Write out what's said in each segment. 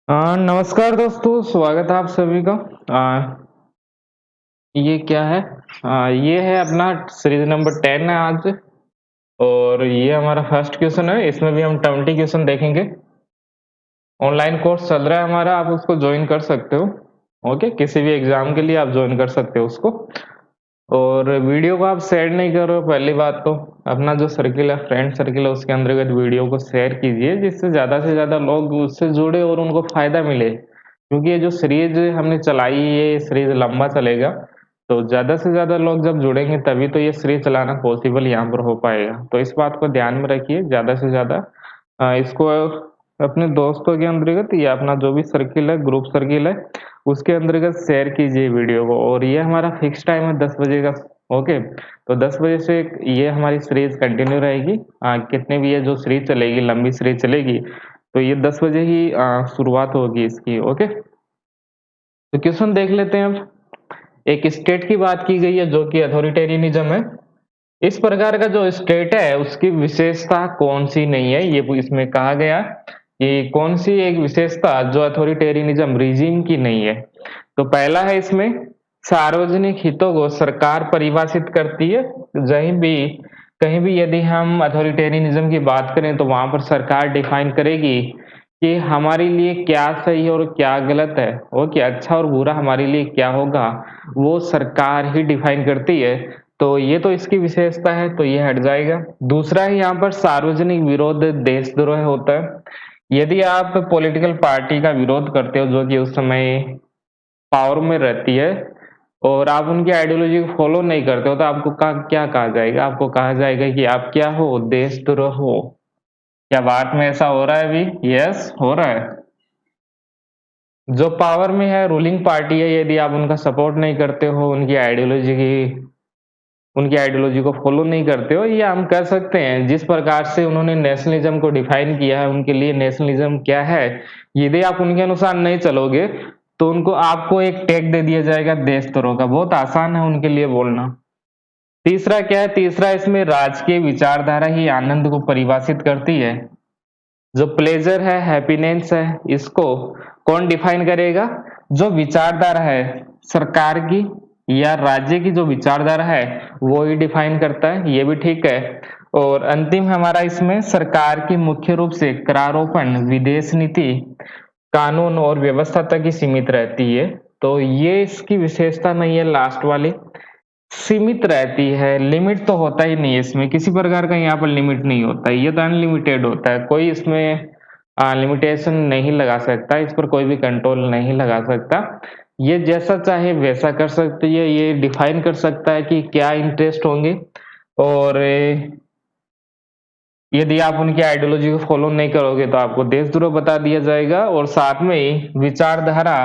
नमस्कार दोस्तों, स्वागत है आप सभी का। ये क्या है? ये है अपना सीरीज नंबर 10 है आज। और ये हमारा फर्स्ट क्वेश्चन है। इसमें भी हम 20 क्वेश्चन देखेंगे। ऑनलाइन कोर्स चल रहा है हमारा, आप उसको ज्वाइन कर सकते हो। ओके, किसी भी एग्जाम के लिए आप ज्वाइन कर सकते हो उसको। और वीडियो को आप शेयर नहीं कर रहे हो, पहली बात तो अपना जो सर्किल है, फ्रेंड सर्किल है, उसके अंतर्गत वीडियो को शेयर कीजिए, जिससे ज़्यादा से ज़्यादा लोग उससे जुड़े और उनको फ़ायदा मिले। क्योंकि ये जो सीरीज हमने चलाई है, ये सीरीज लंबा चलेगा, तो ज़्यादा से ज़्यादा लोग जब जुड़ेंगे तभी तो ये सीरीज चलाना पॉसिबल यहाँ पर हो पाएगा। तो इस बात को ध्यान में रखिए, ज़्यादा से ज़्यादा इसको अपने दोस्तों के अंतर्गत या अपना जो भी सर्किल है, ग्रुप सर्किल है, उसके अंतर्गत शेयर कीजिए वीडियो को। और ये हमारा फिक्स टाइम है 10 बजे का। ओके, तो 10 बजे से ये हमारी सीरीज कंटिन्यू रहेगी। कितने भी ये जो सीरीज चलेगी, लंबी सीरीज चलेगी, तो ये 10 बजे ही शुरुआत होगी इसकी। ओके, तो क्वेश्चन देख लेते हैं अब। एक स्टेट की बात की गई है जो कि अथॉरिटेरियनिज्म है। इस प्रकार का जो स्टेट है उसकी विशेषता कौन सी नहीं है, ये इसमें कहा गया कि कौन सी एक विशेषता जो अथॉरिटेरियनिज्म रिजीम की नहीं है। तो पहला है इसमें, सार्वजनिक हितों को सरकार परिभाषित करती है। कहीं भी यदि हम अथॉरिटेरियनिज्म की बात करें तो वहां पर सरकार डिफाइन करेगी कि हमारे लिए क्या सही और क्या गलत है, ओके, अच्छा और बुरा हमारे लिए क्या होगा, वो सरकार ही डिफाइन करती है। तो ये तो इसकी विशेषता है, तो ये हट जाएगा। दूसरा है यहाँ पर सार्वजनिक विरोध देशद्रोह होता है। यदि आप पॉलिटिकल पार्टी का विरोध करते हो जो कि उस समय पावर में रहती है, और आप उनकी आइडियोलॉजी को फॉलो नहीं करते हो, तो आपको क्या कहा जाएगा? आपको कहा जाएगा कि आप क्या हो? देशद्रोह हो। क्या बात में ऐसा हो रहा है अभी? यस, हो रहा है। जो पावर में है, रूलिंग पार्टी है, यदि आप उनका सपोर्ट नहीं करते हो, उनकी आइडियोलॉजी को फॉलो नहीं करते हो, ये हम कह सकते हैं। जिस प्रकार से उन्होंने नेशनलिज्म को डिफाइन किया है, उनके लिए नेशनलिज्म क्या है, यदि आप उनके अनुसार नहीं चलोगे तो उनको आपको एक टैग दे दिया जाएगा देशद्रोह का। बहुत आसान है उनके लिए बोलना। तीसरा क्या है? तीसरा इसमें राजकीय विचारधारा ही आनंद को परिभाषित करती है। जो प्लेजर है, हैप्पीनेस है, इसको कौन डिफाइन करेगा? जो विचारधारा है सरकार की या राज्य की, जो विचारधारा है वो ही डिफाइन करता है। ये भी ठीक है। और अंतिम हमारा इसमें, सरकार की मुख्य रूप से करारोपण, विदेश नीति, कानून और व्यवस्था तक ही सीमित रहती है। तो ये इसकी विशेषता नहीं है, लास्ट वाली। सीमित रहती है, लिमिट तो होता ही नहीं है इसमें, किसी प्रकार का यहाँ पर लिमिट नहीं होता है। ये तो अनलिमिटेड होता है, कोई इसमें लिमिटेशन नहीं लगा सकता, इस पर कोई भी कंट्रोल नहीं लगा सकता। ये जैसा चाहे वैसा कर सकती है, ये डिफाइन कर सकता है कि क्या इंटरेस्ट होंगे। और यदि आप उनकी आइडियोलॉजी को फॉलो नहीं करोगे तो आपको देशद्रोह बता दिया जाएगा। और साथ में ही विचारधारा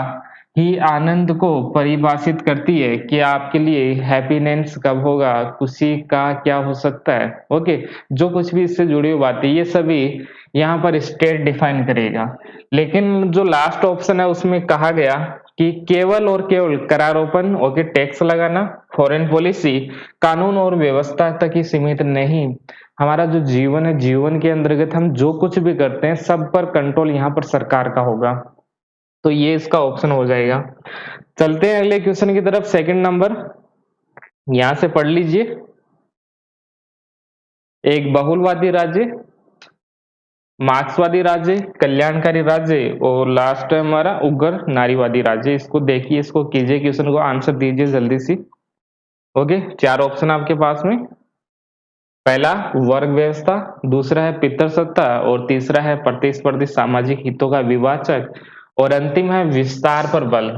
ही आनंद को परिभाषित करती है कि आपके लिए हैप्पीनेस कब होगा, खुशी का क्या हो सकता है। ओके, जो कुछ भी इससे जुड़ी हुई बातें, ये सभी यहाँ पर स्टेट डिफाइन करेगा। लेकिन जो लास्ट ऑप्शन है उसमें कहा गया कि केवल और केवल करारोपण, ओके, टैक्स लगाना, फॉरेन पॉलिसी, कानून और व्यवस्था तक ही सीमित नहीं। हमारा जो जीवन है, जीवन के अंतर्गत हम जो कुछ भी करते हैं सब पर कंट्रोल यहाँ पर सरकार का होगा। तो ये इसका ऑप्शन हो जाएगा। चलते हैं अगले क्वेश्चन की तरफ। सेकंड नंबर यहां से पढ़ लीजिए। एक बहुलवादी राज्य, मार्क्सवादी राज्य, कल्याणकारी राज्य, और लास्ट है हमारा उग्र नारीवादी राज्य। इसको देखिए, इसको कीजिए, क्वेश्चन को आंसर दीजिए जल्दी सी। ओके, 4 ऑप्शन आपके पास में। पहला वर्ग व्यवस्था, दूसरा है पितृसत्ता, और तीसरा है प्रतिस्पर्धी सामाजिक हितों का विवाचक, और अंतिम है विस्तार पर बल।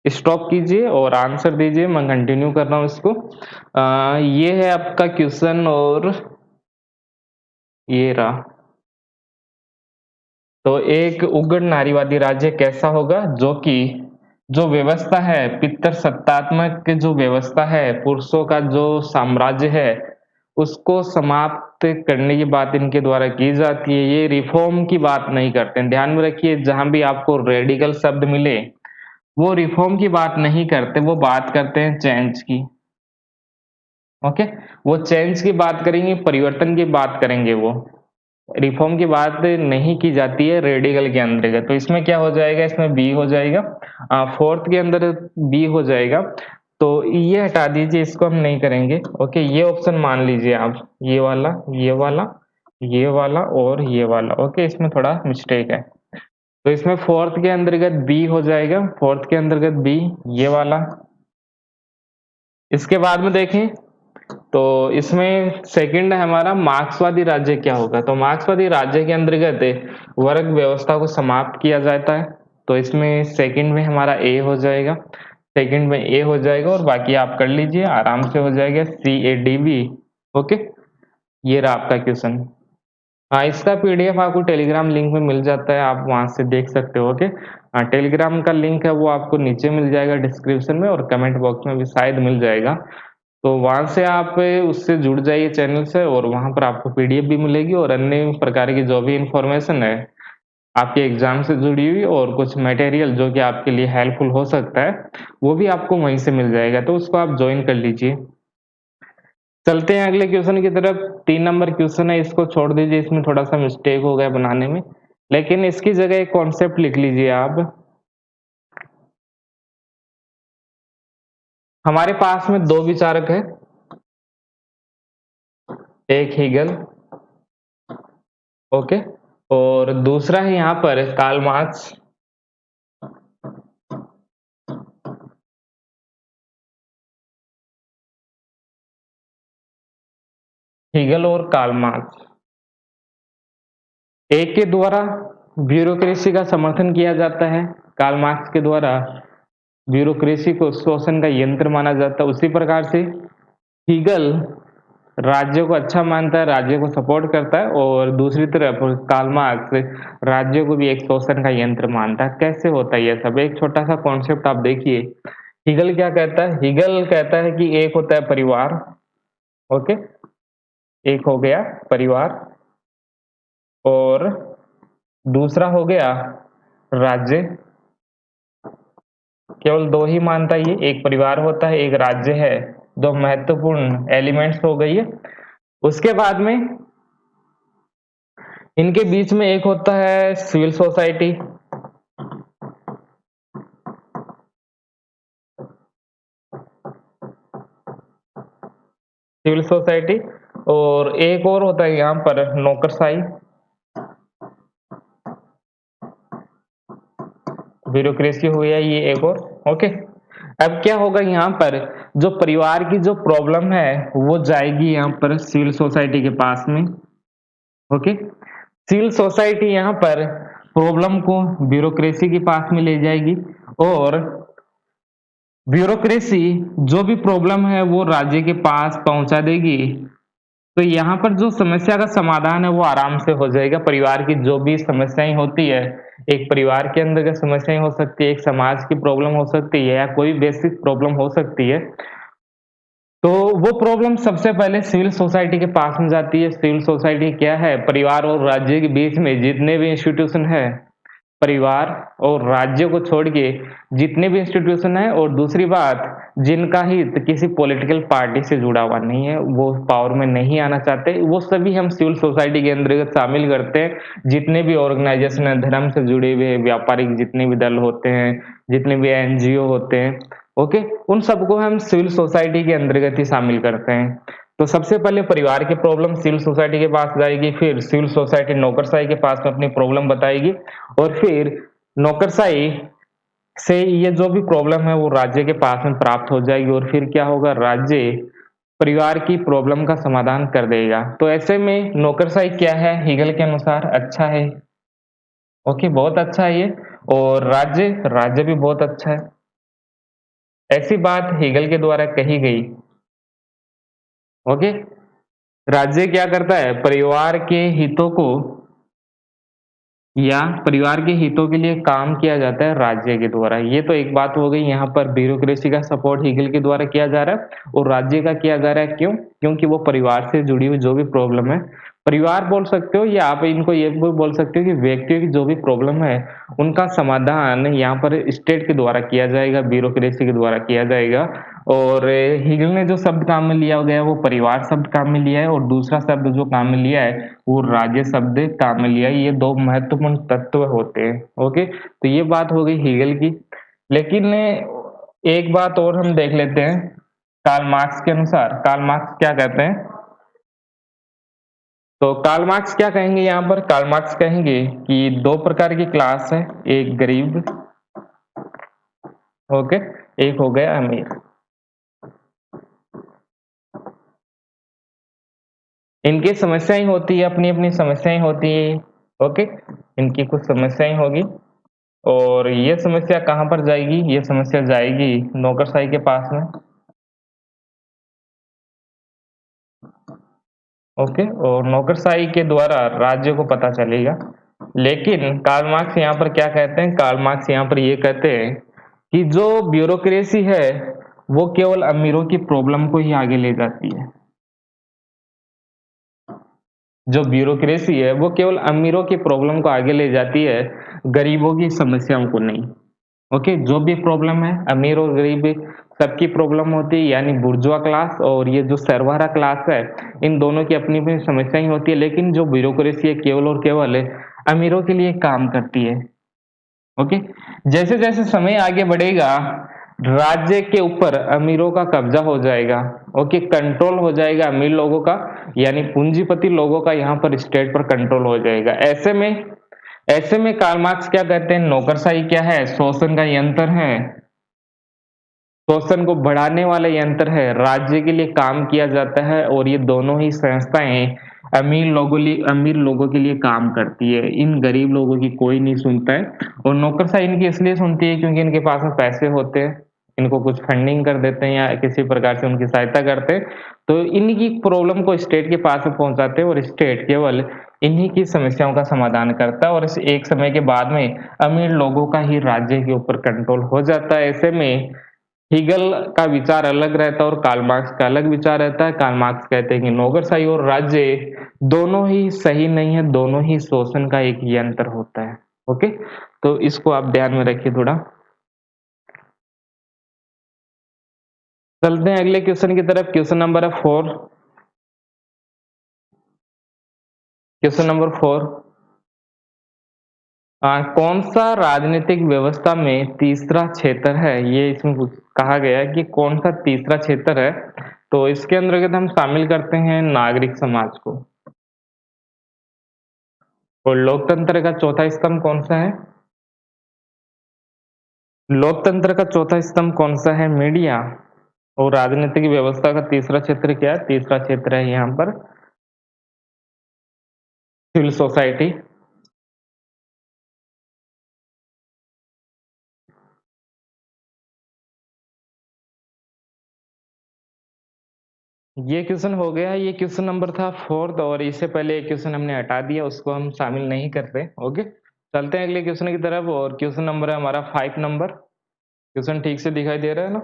स्टॉप कीजिए और आंसर दीजिए, मैं कंटिन्यू कर रहा हूं इसको। ये है आपका क्वेश्चन, और ये रहा। तो एक उग्र नारीवादी राज्य कैसा होगा? जो कि जो व्यवस्था है, पितृसत्तात्मक जो व्यवस्था है, पुरुषों का जो साम्राज्य है, उसको समाप्त करने की बात इनके द्वारा की जाती है। ये रिफॉर्म की बात नहीं करते हैं, ध्यान में रखिए। जहां भी आपको रेडिकल शब्द मिले, वो रिफॉर्म की बात नहीं करते, वो बात करते हैं चेंज की। ओके, वो चेंज की बात करेंगे, परिवर्तन की बात करेंगे वो। रिफॉर्म की बात नहीं की जाती है रेडिकल के अंतर्गत, तो इसमें क्या हो जाएगा, इसमें बी हो जाएगा। फोर्थ के अंदर बी हो जाएगा, तो ये हटा दीजिए, इसको हम नहीं करेंगे। ओके, ये ऑप्शन मान लीजिए आप, ये वाला, ये वाला, ये वाला और ये वाला। ओके, इसमें थोड़ा मिस्टेक है, तो इसमें फोर्थ के अंतर्गत बी हो जाएगा, फोर्थ के अंतर्गत बी, ये वाला। इसके बाद में देखें तो इसमें सेकंड है हमारा मार्क्सवादी राज्य क्या होगा, तो मार्क्सवादी राज्य के अंतर्गत वर्ग व्यवस्था को समाप्त किया जाता है, तो इसमें सेकंड में हमारा ए हो जाएगा, सेकंड में ए हो जाएगा, और बाकी आप कर लीजिए, आराम से हो जाएगा CADB। ओके, ये रहा आपका क्वेश्चन। हाँ, इसका PDF आपको टेलीग्राम लिंक में मिल जाता है, आप वहां से देख सकते हो। ओके, हाँ, टेलीग्राम का लिंक है वो आपको नीचे मिल जाएगा डिस्क्रिप्शन में, और कमेंट बॉक्स में भी शायद मिल जाएगा, तो वहां से आप उससे जुड़ जाइए चैनल से, और वहां पर आपको PDF भी मिलेगी, और अन्य प्रकार की जो भी इंफॉर्मेशन है आपके एग्जाम से जुड़ी हुई, और कुछ मटेरियल जो कि आपके लिए हेल्पफुल हो सकता है, वो भी आपको वहीं से मिल जाएगा, तो उसको आप ज्वाइन कर लीजिए। चलते हैं अगले क्वेश्चन की तरफ। 3 नंबर क्वेश्चन है, इसको छोड़ दीजिए, इसमें थोड़ा सा मिस्टेक हो गया बनाने में, लेकिन इसकी जगह एक कॉन्सेप्ट लिख लीजिए आप। हमारे पास में दो विचारक है, एक हीगल, ओके, और दूसरा है यहाँ पर कार्ल मार्क्स। हीगल और कार्ल मार्क्स, एक के द्वारा ब्यूरोक्रेसी का समर्थन किया जाता है, कार्ल मार्क्स के द्वारा ब्यूरोक्रेसी को शोषण का यंत्र माना जाता है। उसी प्रकार से हीगल राज्य को अच्छा मानता है, राज्य को सपोर्ट करता है, और दूसरी तरफ कार्ल मार्क्स राज्य को भी एक शोषण का यंत्र मानता है। कैसे होता है ये सब, एक छोटा सा कॉन्सेप्ट आप देखिए। हीगल क्या कहता है, हीगल कहता है कि एक होता है परिवार, ओके, एक हो गया परिवार, और दूसरा हो गया राज्य। केवल दो ही मानता है ये, एक परिवार होता है, एक राज्य है, दो महत्वपूर्ण एलिमेंट्स हो गई है। उसके बाद में इनके बीच में एक होता है सिविल सोसाइटी, सिविल सोसाइटी, और एक और होता है यहाँ पर नौकरशाही, ब्यूरोक्रेसी हुई है ये एक और। ओके, अब क्या होगा, यहाँ पर जो परिवार की जो प्रॉब्लम है वो जाएगी यहाँ पर सिविल सोसाइटी के पास में। ओके, सिविल सोसाइटी यहाँ पर प्रॉब्लम को ब्यूरोक्रेसी के पास में ले जाएगी, और ब्यूरोक्रेसी जो भी प्रॉब्लम है वो राज्य के पास पहुंचा देगी, तो यहाँ पर जो समस्या का समाधान है वो आराम से हो जाएगा। परिवार की जो भी समस्याएं होती है, एक परिवार के अंदर की समस्याएं हो सकती है, एक समाज की प्रॉब्लम हो सकती है, या कोई बेसिक प्रॉब्लम हो सकती है, तो वो प्रॉब्लम सबसे पहले सिविल सोसाइटी के पास में जाती है। सिविल सोसाइटी क्या है, परिवार और राज्य के बीच में जितने भी इंस्टीट्यूशन है, परिवार और राज्य को छोड़ के जितने भी इंस्टीट्यूशन है, और दूसरी बात जिनका हित किसी पॉलिटिकल पार्टी से जुड़ा हुआ नहीं है, वो पावर में नहीं आना चाहते, वो सभी हम सिविल सोसाइटी के अंतर्गत शामिल करते हैं। जितने भी ऑर्गेनाइजेशन है, धर्म से जुड़े हुए व्यापारिक जितने भी दल होते हैं, जितने भी NGO होते हैं, ओके, उन सबको हम सिविल सोसाइटी के अंतर्गत ही शामिल करते हैं। तो सबसे पहले परिवार की प्रॉब्लम सिविल सोसाइटी के पास जाएगी, फिर सिविल सोसाइटी नौकरशाही के पास में अपनी प्रॉब्लम बताएगी, और फिर नौकरशाही से ये जो भी प्रॉब्लम है वो राज्य के पास में प्राप्त हो जाएगी, और फिर क्या होगा, राज्य परिवार की प्रॉब्लम का समाधान कर देगा। तो ऐसे में नौकरशाही क्या है, हीगल के अनुसार अच्छा है, ओके, बहुत अच्छा है ये, और राज्य राज्य भी बहुत अच्छा है, ऐसी बात हीगल के द्वारा कही गई। ओके, राज्य क्या करता है, परिवार के हितों को, या परिवार के हितों के लिए काम किया जाता है राज्य के द्वारा। ये तो एक बात हो गई, यहाँ पर ब्यूरोक्रेसी का सपोर्ट हीगल के द्वारा किया जा रहा है, और राज्य का किया जा रहा है। क्यों? क्योंकि वो परिवार से जुड़ी हुई जो भी प्रॉब्लम है, परिवार बोल सकते हो, या आप इनको ये भी बोल सकते हो कि व्यक्तियों की जो भी प्रॉब्लम है उनका समाधान यहाँ पर स्टेट के द्वारा किया जाएगा, ब्यूरोक्रेसी के द्वारा किया जाएगा, और हीगल ने जो शब्द काम में लिया गया है वो परिवार शब्द काम में लिया है, और दूसरा शब्द जो काम में लिया है वो राज्य शब्द काम में लिया है। ये दो महत्वपूर्ण तत्व होते हैं। ओके, तो ये बात हो गई हीगल की। लेकिन एक बात और हम देख लेते हैं, कार्ल मार्क्स के अनुसार कार्ल मार्क्स क्या कहते हैं। तो कार्ल मार्क्स क्या कहेंगे, यहाँ पर कार्ल मार्क्स कहेंगे कि दो प्रकार की क्लास है, एक गरीब, ओके, एक हो गया अमीर। इनकी समस्याएं होती है, अपनी अपनी समस्याएं होती है। ओके, इनकी कुछ समस्याएं होगी, और ये समस्या कहाँ पर जाएगी, ये समस्या जाएगी नौकरशाही के पास में। ओके, और नौकरशाही के द्वारा राज्य को पता चलेगा। लेकिन कार्ल मार्क्स यहाँ पर क्या कहते हैं, कार्ल मार्क्स यहाँ पर ये कहते हैं कि जो ब्यूरोक्रेसी है वो केवल अमीरों की प्रॉब्लम को ही आगे ले जाती है। जो ब्यूरोक्रेसी है वो केवल अमीरों की प्रॉब्लम को आगे ले जाती है, गरीबों की समस्याओं को नहीं। ओके, जो भी प्रॉब्लम है अमीर और गरीब सबकी प्रॉब्लम होती है, यानी बुर्जुआ क्लास और ये जो सर्वहारा क्लास है, इन दोनों की अपनी अपनी समस्याएं होती है। लेकिन जो ब्यूरोक्रेसी है केवल और केवल अमीरों के लिए काम करती है। ओके, जैसे जैसे समय आगे बढ़ेगा राज्य के ऊपर अमीरों का कब्जा हो जाएगा। ओके, कंट्रोल हो जाएगा अमीर लोगों का, यानी पूंजीपति लोगों का यहाँ पर स्टेट पर कंट्रोल हो जाएगा। ऐसे में कार्ल मार्क्स क्या कहते हैं, नौकरशाही क्या है, शोषण का यंत्र है, शोषण को बढ़ाने वाला यंत्र है, राज्य के लिए काम किया जाता है, और ये दोनों ही संस्थाएं अमीर लोगों के लिए काम करती है। इन गरीब लोगों की कोई नहीं सुनता है, और नौकरशाही इनकी इसलिए सुनती है क्योंकि इनके पास में पैसे होते हैं, इनको कुछ फंडिंग कर देते हैं या किसी प्रकार से उनकी सहायता करते हैं, तो इन्हीं की प्रॉब्लम को स्टेट के पास में पहुंचाते हैं, और स्टेट केवल इन्हीं की समस्याओं का समाधान करता है, और इस एक समय के बाद में अमीर लोगों का ही राज्य के ऊपर कंट्रोल हो जाता है। ऐसे में हीगल का विचार अलग रहता है और कार्ल मार्क्स का अलग विचार रहता है। कार्ल मार्क्स कहते हैं कि नौकरशाही और राज्य दोनों ही सही नहीं है, दोनों ही शोषण का एक यंत्र होता है। ओके, तो इसको आप ध्यान में रखिए थोड़ा। चलते हैं अगले क्वेश्चन की तरफ। क्वेश्चन नंबर है 4। क्वेश्चन नंबर 4, कौन सा राजनीतिक व्यवस्था में तीसरा क्षेत्र है, ये इसमें कहा गया है कि कौन सा तीसरा क्षेत्र है। तो इसके अंतर्गत हम शामिल करते हैं नागरिक समाज को। और लोकतंत्र का चौथा स्तंभ कौन सा है, लोकतंत्र का चौथा स्तंभ कौन सा है, मीडिया। और राजनीतिक व्यवस्था का तीसरा क्षेत्र क्या है, तीसरा क्षेत्र है यहाँ पर सिविल सोसाइटी। ये क्वेश्चन हो गया, ये क्वेश्चन नंबर था 4th, और इससे पहले एक क्वेश्चन हमने हटा दिया, उसको हम शामिल नहीं करते। ओके, चलते हैं अगले क्वेश्चन की तरफ, और क्वेश्चन नंबर है हमारा 5 नंबर। क्वेश्चन ठीक से दिखाई दे रहा है ना?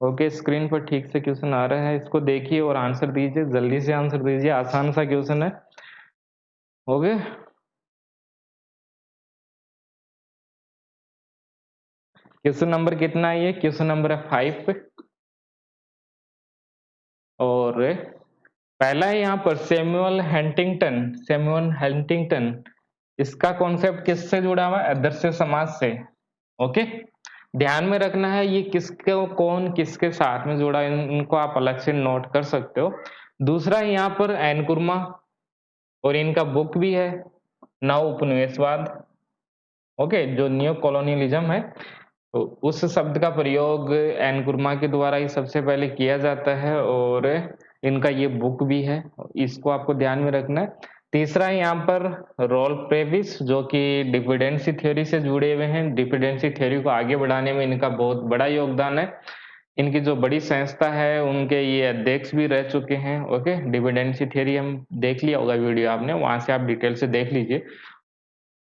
ओके, स्क्रीन पर ठीक से क्वेश्चन आ रहा है, इसको देखिए और आंसर दीजिए, जल्दी से आंसर दीजिए, आसान सा क्वेश्चन है। ओके, क्वेश्चन नंबर कितना है, ये क्वेश्चन नंबर है 5 पे। और पहला है यहाँ पर सैमुअल हंटिंगटन, इसका कॉन्सेप्ट किससे जुड़ा हुआ है, आदर्श समाज से। ओके, ध्यान में रखना है ये किसके कौन किसके साथ में जुड़ा है, इनको आप अलग से नोट कर सकते हो। दूसरा यहाँ पर एनकुरमा, और इनका बुक भी है नव उपनिवेशवाद। ओके, जो न्यू कॉलोनियलिज्म है, तो उस शब्द का प्रयोग एनकुरमा के द्वारा ही सबसे पहले किया जाता है, और इनका ये बुक भी है, इसको आपको ध्यान में रखना है। तीसरा है यहाँ पर रॉल्फ प्रेविस, जो कि डिपेंडेंसी थ्योरी से जुड़े हुए हैं। डिपेंडेंसी थ्योरी को आगे बढ़ाने में इनका बहुत बड़ा योगदान है। इनकी जो बड़ी संस्था है उनके ये अध्यक्ष भी रह चुके हैं। ओके, डिपेंडेंसी थ्योरी हम देख लिया होगा वीडियो आपने, वहां से आप डिटेल से देख लीजिए।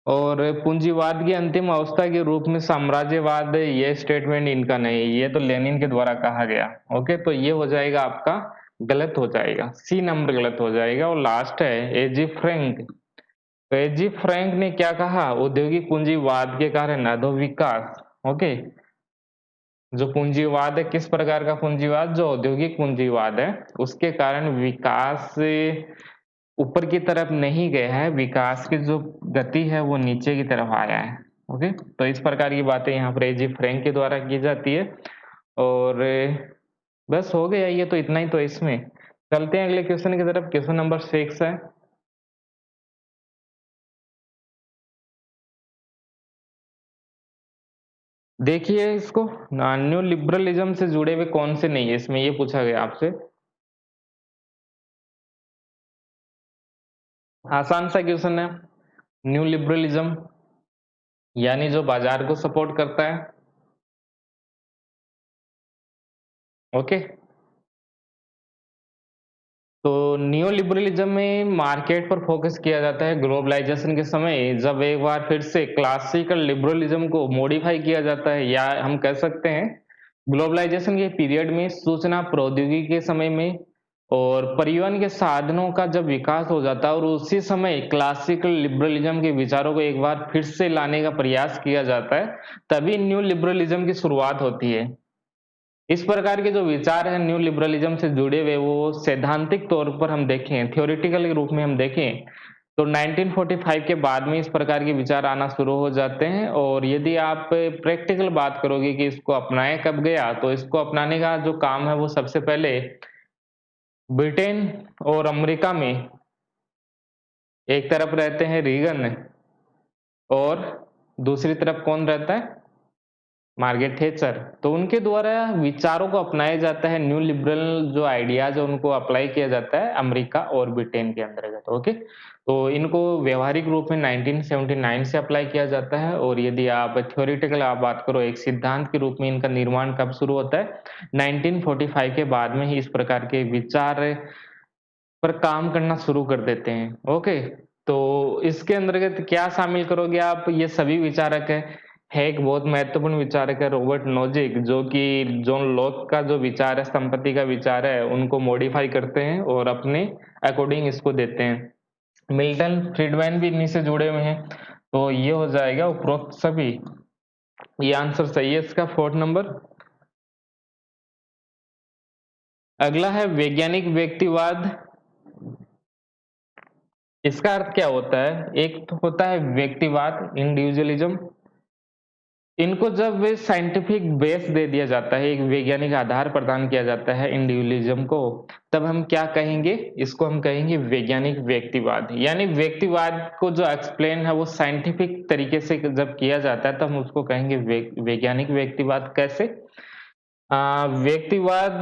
और पूंजीवाद की अंतिम अवस्था के रूप में साम्राज्यवाद, ये स्टेटमेंट इनका नहीं, ये तो लेनिन के द्वारा कहा गया। ओके, तो ये हो जाएगा आपका गलत हो जाएगा, सी नंबर गलत हो जाएगा। और लास्ट है एजी फ्रैंक। तो एजी फ्रैंक ने क्या कहा, औद्योगिक पूंजीवाद के कारण अधोविकास, ओके, जो पूंजीवाद है, किस प्रकार का पूंजीवाद? जो औद्योगिक पूंजीवाद है, उसके कारण विकास ऊपर की तरफ नहीं गया है, विकास की जो गति है वो नीचे की तरफ आया है। ओके, तो इस प्रकार की बातें यहाँ पर एजी फ्रैंक के द्वारा की जाती है। और बस हो गया, ये तो इतना ही तो इसमें। चलते हैं अगले क्वेश्चन की तरफ। क्वेश्चन नंबर 6 है। देखिए इसको, न्यू लिबरलिज्म से जुड़े हुए कौन से नहीं है, इसमें ये पूछा गया आपसे। आसान सा क्वेश्चन है। न्यू लिबरलिज्म यानी जो बाजार को सपोर्ट करता है। ओके, तो नियो लिबरलिज्म में मार्केट पर फोकस किया जाता है ग्लोबलाइजेशन के समय, जब एक बार फिर से क्लासिकल लिबरलिज्म को मॉडिफाई किया जाता है, या हम कह सकते हैं ग्लोबलाइजेशन के पीरियड में सूचना प्रौद्योगिकी के समय में और परिवहन के साधनों का जब विकास हो जाता है, और उसी समय क्लासिकल लिबरलिज्म के विचारों को एक बार फिर से लाने का प्रयास किया जाता है, तभी न्यू लिबरलिज्म की शुरुआत होती है। इस प्रकार के जो विचार हैं न्यू लिबरलिज्म से जुड़े हुए, वो सैद्धांतिक तौर पर हम देखें, थ्योरेटिकल के रूप में हम देखें, तो 1945 के बाद में इस प्रकार के विचार आना शुरू हो जाते हैं। और यदि आप प्रैक्टिकल बात करोगे कि इसको अपनाया कब गया, तो इसको अपनाने का जो काम है वो सबसे पहले ब्रिटेन और अमेरिका में, एक तरफ रहते हैं रीगन और दूसरी तरफ कौन रहता है? Margaret Thatcher. तो उनके द्वारा विचारों को अपनाया जाता है, न्यू लिबरल जो आइडियाज है उनको अप्लाई किया जाता है अमेरिका और ब्रिटेन के अंतर्गत। ओके, तो इनको व्यवहारिक रूप में 1979 से अप्लाई किया जाता है। और यदि आप थ्योरेटिकल आप बात करो, एक सिद्धांत के रूप में इनका निर्माण कब शुरू होता है? 1945 के बाद में ही इस प्रकार के विचार पर काम करना शुरू कर देते हैं। ओके, तो इसके अंतर्गत क्या शामिल करोगे आप? ये सभी विचारक है एक बहुत महत्वपूर्ण विचारक है रॉबर्ट नोजिक, जो कि जॉन लॉक का जो विचार है, संपत्ति का विचार है, उनको मॉडिफाई करते हैं और अपने अकॉर्डिंग इसको देते हैं। मिल्टन फ्रीडमैन भी इन्हीं से जुड़े हुए हैं। तो ये हो जाएगा उपरोक्त सभी। ये आंसर सही है इसका, 4th नंबर। अगला है वैज्ञानिक व्यक्तिवाद। इसका अर्थ क्या होता है? एक तो होता है व्यक्तिवाद, इंडिविजुअलिज्म। इनको जब साइंटिफिक बेस दे दिया जाता है, एक वैज्ञानिक आधार प्रदान किया जाता है इंडिविजुअलिज्म को, तब हम क्या कहेंगे? इसको हम कहेंगे वैज्ञानिक व्यक्तिवाद। यानी व्यक्तिवाद को जो एक्सप्लेन है वो साइंटिफिक तरीके से जब किया जाता है, तब हम उसको कहेंगे वैज्ञानिक व्यक्तिवाद। कैसे? व्यक्तिवाद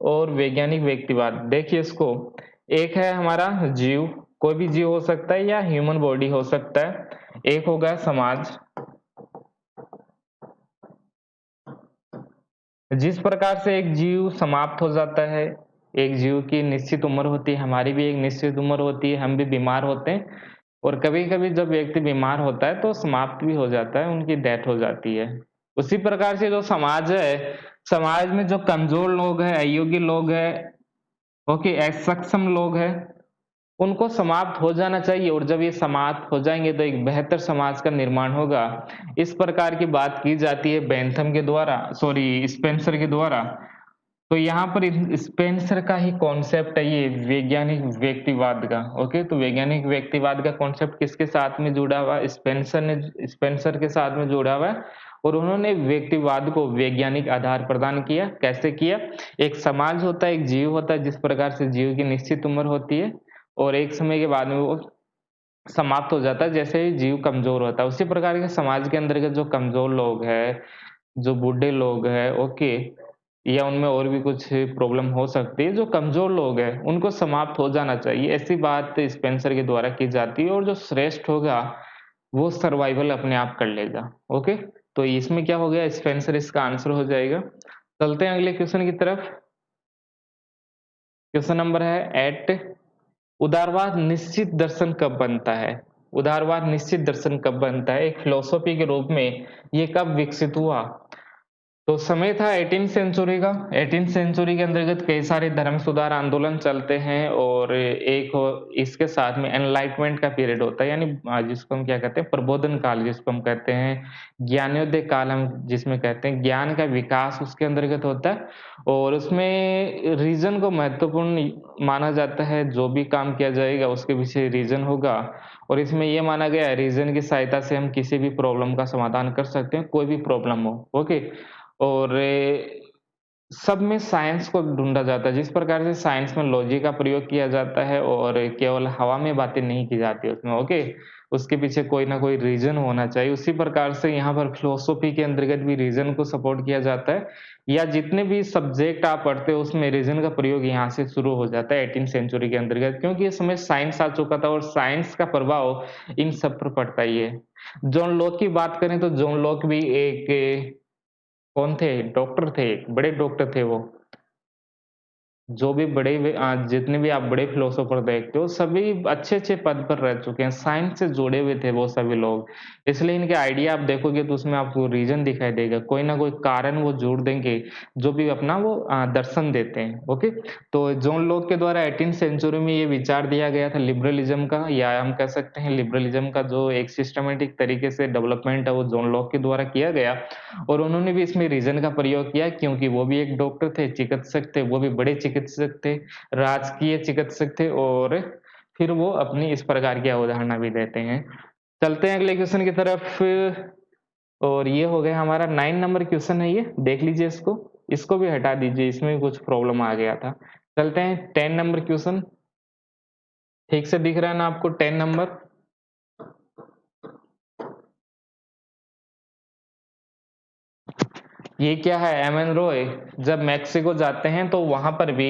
और वैज्ञानिक व्यक्तिवाद, देखिए इसको, एक है हमारा जीव, कोई भी जीव हो सकता है या ह्यूमन बॉडी हो सकता है। एक होगा समाज। जिस प्रकार से एक जीव समाप्त हो जाता है, एक जीव की निश्चित उम्र होती है, हमारी भी एक निश्चित उम्र होती है, हम भी बीमार होते हैं, और कभी-कभी जब व्यक्ति बीमार होता है तो समाप्त भी हो जाता है, उनकी डेथ हो जाती है। उसी प्रकार से जो समाज है, समाज में जो कमजोर लोग हैं, अयोग्य लोग हैं, ओके, असक्षम लोग हैं, उनको समाप्त हो जाना चाहिए, और जब ये समाप्त हो जाएंगे तो एक बेहतर समाज का निर्माण होगा। इस प्रकार की बात की जाती है बेंथम के द्वारा, सॉरी स्पेंसर के द्वारा। तो यहाँ पर स्पेंसर का ही कॉन्सेप्ट है ये वैज्ञानिक व्यक्तिवाद का। ओके, तो वैज्ञानिक व्यक्तिवाद का कॉन्सेप्ट किसके साथ में जुड़ा हुआ है? स्पेंसर के साथ में जुड़ा हुआ है। और उन्होंने व्यक्तिवाद को वैज्ञानिक आधार प्रदान किया। कैसे किया? एक समाज होता है, एक जीव होता है, जिस प्रकार से जीव की निश्चित उम्र होती है और एक समय के बाद में वो समाप्त हो जाता है, जैसे ही जीव कमजोर होता है। उसी प्रकार के समाज के अंतर्गत जो कमजोर लोग हैं, जो बूढ़े लोग हैं, ओके, या उनमें और भी कुछ प्रॉब्लम हो सकती है, जो कमजोर लोग हैं उनको समाप्त हो जाना चाहिए, ऐसी बात स्पेंसर के द्वारा की जाती है। और जो श्रेष्ठ होगा वो सर्वाइवल अपने आप कर लेगा। ओके, तो इसमें क्या हो गया? स्पेंसर इसका आंसर हो जाएगा। चलते हैं अगले क्वेश्चन की तरफ। क्वेश्चन नंबर है 8। उदारवाद निश्चित दर्शन कब बनता है? उदारवाद निश्चित दर्शन कब बनता है? एक फिलोसॉफी के रूप में ये कब विकसित हुआ? तो समय था 18th सेंचुरी का। 18th सेंचुरी के अंतर्गत कई सारे धर्म सुधार आंदोलन चलते हैं और इसके साथ में एनलाइटमेंट का पीरियड होता है, यानी जिसको हम क्या कहते हैं, प्रबोधन काल जिसको हम कहते हैं, ज्ञानोदय काल हम जिसमें कहते हैं, ज्ञान का विकास उसके अंतर्गत होता है। और उसमें रीजन को महत्वपूर्ण माना जाता है, जो भी काम किया जाएगा उसके पीछे रीजन होगा। और इसमें यह माना गया है रीजन की सहायता से हम किसी भी प्रॉब्लम का समाधान कर सकते हैं, कोई भी प्रॉब्लम हो। ओके। और सब में साइंस को ढूँढा जाता है, जिस प्रकार से साइंस में लॉजिक का प्रयोग किया जाता है और केवल हवा में बातें नहीं की जाती उसमें, ओके? उसके पीछे कोई ना कोई रीज़न होना चाहिए। उसी प्रकार से यहाँ पर फिलॉसफी के अंतर्गत भी रीज़न को सपोर्ट किया जाता है, या जितने भी सब्जेक्ट आप पढ़ते हो उसमें रीज़न का प्रयोग यहाँ से शुरू हो जाता है 18th सेंचुरी के अंतर्गत, क्योंकि इस समय साइंस आ चुका था और साइंस का प्रभाव इन सब पर पड़ता ही है। जॉन लॉक की बात करें तो जॉन लॉक भी एक कौन थे? डॉक्टर थे, बड़े डॉक्टर थे वो। जो भी जितने भी आप बड़े फिलोसोफर देखते हो, सभी अच्छे-अच्छे पद पर रह चुके हैं, साइंस से जुड़े हुए थे वो सभी लोग। इसलिए इनके आइडिया आप देखोगे तो उसमें आपको रीज़न दिखाई देगा, कोई ना कोई कारण वो जोड़ देंगे, जो भी अपना वो दर्शन देते हैं, ओके? तो जॉन लॉक के द्वारा 18th सेंचुरी में ये विचार दिया गया था लिबरलिज़्म का, या हम कह सकते हैं लिबरलिज़्म का जो एक सिस्टमैटिक तरीके से डेवलपमेंट है, वो जॉन लॉक के द्वारा किया गया। और उन्होंने भी इसमें रीज़न का प्रयोग किया, क्योंकि वो भी एक डॉक्टर थे, चिकित्सक थे, वो भी बड़े चिकित्सक थे, राजकीय चिकित्सक थे, और फिर वो अपनी इस प्रकार की अवधारणा भी देते हैं। चलते हैं अगले क्वेश्चन की तरफ, और ये हो गया हमारा 9 नंबर क्वेश्चन है ये, देख लीजिए इसको। इसको भी हटा दीजिए, इसमें भी कुछ प्रॉब्लम आ गया था। चलते हैं 10 नंबर क्वेश्चन, ठीक से दिख रहा है ना आपको 10 नंबर? ये क्या है, एमएन रॉय जब मैक्सिको जाते हैं तो वहां पर भी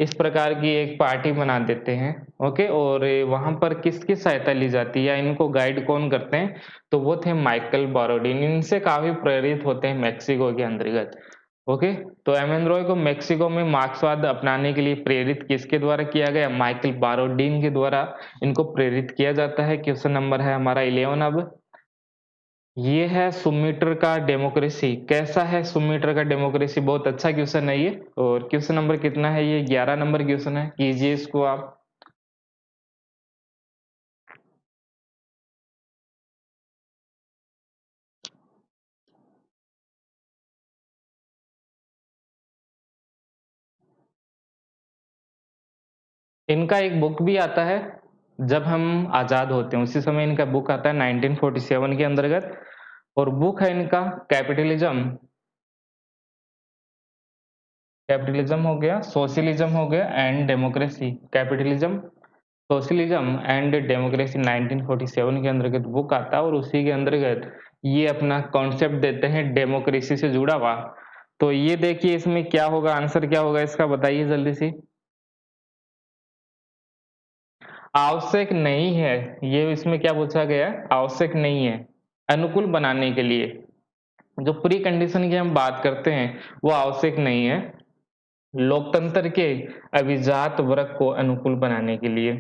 इस प्रकार की एक पार्टी बना देते हैं, ओके? और वहां पर किसकी सहायता ली जाती है या इनको गाइड कौन करते हैं? तो वो थे माइकल बारोडीन, इनसे काफी प्रेरित होते हैं मैक्सिको के अंतर्गत, ओके? तो एमएन रॉय को मैक्सिको में मार्क्सवाद अपनाने के लिए प्रेरित किसके द्वारा किया गया? माइकल बारोडीन के द्वारा इनको प्रेरित किया जाता है। क्वेश्चन नंबर है हमारा 11 अब। ये है सुमीटर का डेमोक्रेसी। कैसा है सुमीटर का डेमोक्रेसी? बहुत अच्छा क्वेश्चन है ये। और क्वेश्चन नंबर कितना है ये? 11 नंबर क्वेश्चन है, कीजिए इसको आप। इनका एक बुक भी आता है, जब हम आजाद होते हैं उसी समय इनका बुक आता है 1947 के अंतर्गत, और बुक है इनका कैपिटलिज्म। कैपिटलिज्म हो गया, सोशलिज्म हो गया and democracy. Capitalism, socialism and democracy 1947 के अंतर्गत बुक आता है, और उसी के अंतर्गत ये अपना कॉन्सेप्ट देते हैं डेमोक्रेसी से जुड़ा हुआ। तो ये देखिए इसमें क्या होगा, आंसर क्या होगा इसका, बताइए जल्दी से। आवश्यक नहीं है, ये इसमें क्या पूछा गया है? आवश्यक नहीं है, अनुकूल बनाने के लिए जो प्री कंडीशन की हम बात करते हैं वो आवश्यक नहीं है, लोकतंत्र के अभिजात वर्ग को अनुकूल बनाने के लिए।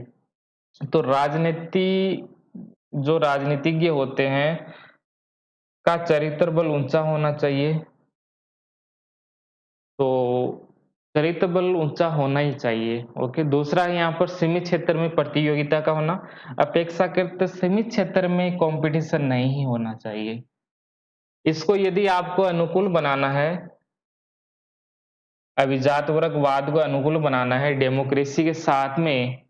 तो राजनीति, जो राजनीतिज्ञ होते हैं का चरित्र बल ऊंचा होना चाहिए, तो चरित्र बल ऊंचा होना ही चाहिए, ओके। दूसरा है यहाँ पर सीमित क्षेत्र में प्रतियोगिता का होना, अपेक्षाकृत सीमित क्षेत्र में कंपटीशन नहीं होना चाहिए। इसको यदि आपको अनुकूल बनाना है, अभिजात वर्गवाद को अनुकूल बनाना है डेमोक्रेसी के साथ में,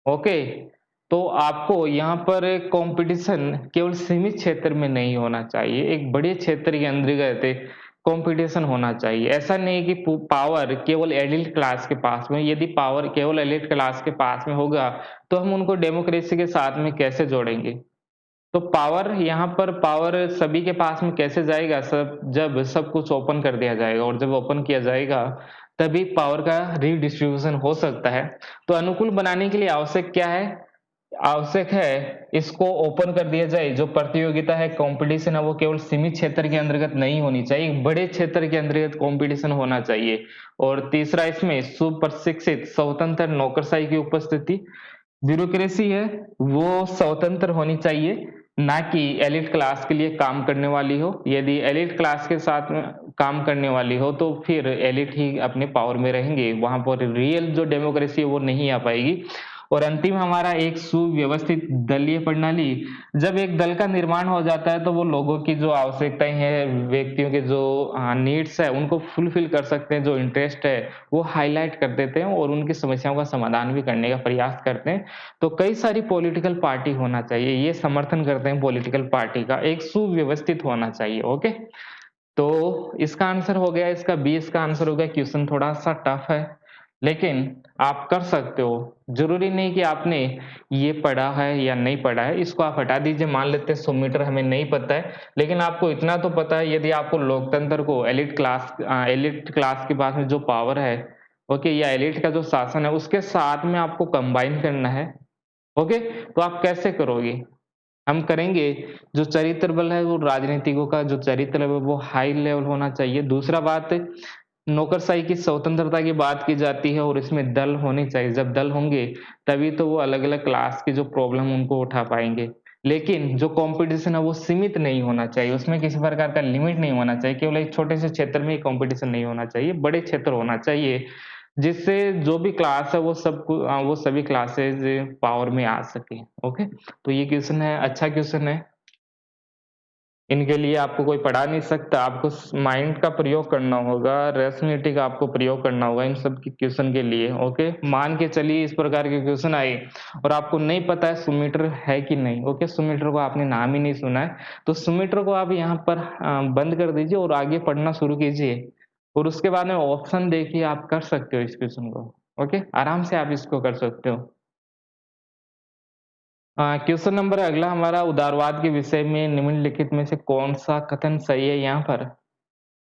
ओके, तो आपको यहाँ पर कंपटीशन केवल सीमित क्षेत्र में नहीं होना चाहिए, एक बड़े क्षेत्र के अंतर्गत कंपटीशन होना चाहिए। ऐसा नहीं कि पावर केवल एलिट क्लास के पास में, यदि पावर केवल एलिट क्लास के पास में होगा तो हम उनको डेमोक्रेसी के साथ में कैसे जोड़ेंगे? तो पावर, यहाँ पर पावर सभी के पास में कैसे जाएगा? सब जब सब कुछ ओपन कर दिया जाएगा, और जब ओपन किया जाएगा तभी पावर का रीडिस्ट्रीब्यूशन हो सकता है। तो अनुकूल बनाने के लिए आवश्यक क्या है? आवश्यक है इसको ओपन कर दिया जाए, जो प्रतियोगिता है, कंपटीशन है, वो केवल सीमित क्षेत्र के अंतर्गत नहीं होनी चाहिए, एक बड़े क्षेत्र के अंतर्गत कंपटीशन होना चाहिए। और तीसरा इसमें सुप्रशिक्षित स्वतंत्र नौकरशाही की उपस्थिति, ब्यूरोक्रेसी है वो स्वतंत्र होनी चाहिए, ना कि एलीट क्लास के लिए काम करने वाली हो। यदि एलीट क्लास के साथ में काम करने वाली हो तो फिर एलीट ही अपने पावर में रहेंगे, वहाँ पर रियल जो डेमोक्रेसी है वो नहीं आ पाएगी। और अंतिम हमारा एक सुव्यवस्थित दलीय प्रणाली। जब एक दल का निर्माण हो जाता है तो वो लोगों की जो आवश्यकताएँ हैं, व्यक्तियों के जो नीड्स है उनको फुलफिल कर सकते हैं, जो इंटरेस्ट है वो हाइलाइट कर देते हैं और उनकी समस्याओं का समाधान भी करने का प्रयास करते हैं। तो कई सारी पॉलिटिकल पार्टी होना चाहिए, ये समर्थन करते हैं पॉलिटिकल पार्टी का, एक सुव्यवस्थित होना चाहिए, ओके? तो इसका आंसर हो गया, इसका बी इसका आंसर हो गया। क्वेश्चन थोड़ा-सा टफ है, लेकिन आप कर सकते हो। ज़रूरी नहीं कि आपने ये पढ़ा है या नहीं पढ़ा है, इसको आप हटा दीजिए। मान लेते हैं 100 मीटर हमें नहीं पता है, लेकिन आपको इतना तो पता है यदि आपको लोकतंत्र को एलीट क्लास के पास में जो पावर है, ओके? या एलीट का जो शासन है, उसके साथ में आपको कंबाइन करना है, ओके? तो आप कैसे करोगे? हम करेंगे, जो चरित्र बल है वो राजनीतिकों का जो चरित्र है वो हाई लेवल होना चाहिए। दूसरा बात, नौकरशाही की स्वतंत्रता की बात की जाती है और इसमें दल होने चाहिए। जब दल होंगे तभी तो वो अलग-अलग क्लास के जो प्रॉब्लम उनको उठा पाएँगे। लेकिन जो कॉम्पिटिशन है वो सीमित नहीं होना चाहिए, उसमें किसी प्रकार का लिमिट नहीं होना चाहिए। केवल एक छोटे से क्षेत्र में ही कॉम्पिटिशन नहीं होना चाहिए, बड़े क्षेत्र होना चाहिए, जिससे जो भी क्लास है वो सभी क्लासेस पावर में आ सकें। ओके? तो ये क्वेश्चन है, अच्छा क्वेश्चन है। इनके लिए आपको कोई पढ़ा नहीं सकता, आपको माइंड का प्रयोग करना होगा, रेशनैलिटी का आपको प्रयोग करना होगा इन सब के क्वेश्चन के लिए, ओके? मान के चलिए इस प्रकार के क्वेश्चन आए और आपको नहीं पता है सुमीटर है कि नहीं, ओके? सुमीटर को आपने नाम ही नहीं सुना है, तो सुमीटर को आप यहाँ पर बंद कर दीजिए और आगे पढ़ना शुरू कीजिए और उसके बाद में ऑप्शन देखिए, आप कर सकते हो इस क्वेश्चन को, ओके? आराम से आप इसको कर सकते हो। क्वेश्चन नंबर अगला हमारा, उदारवाद के विषय में निम्नलिखित में से कौन-सा कथन सही है यहाँ पर?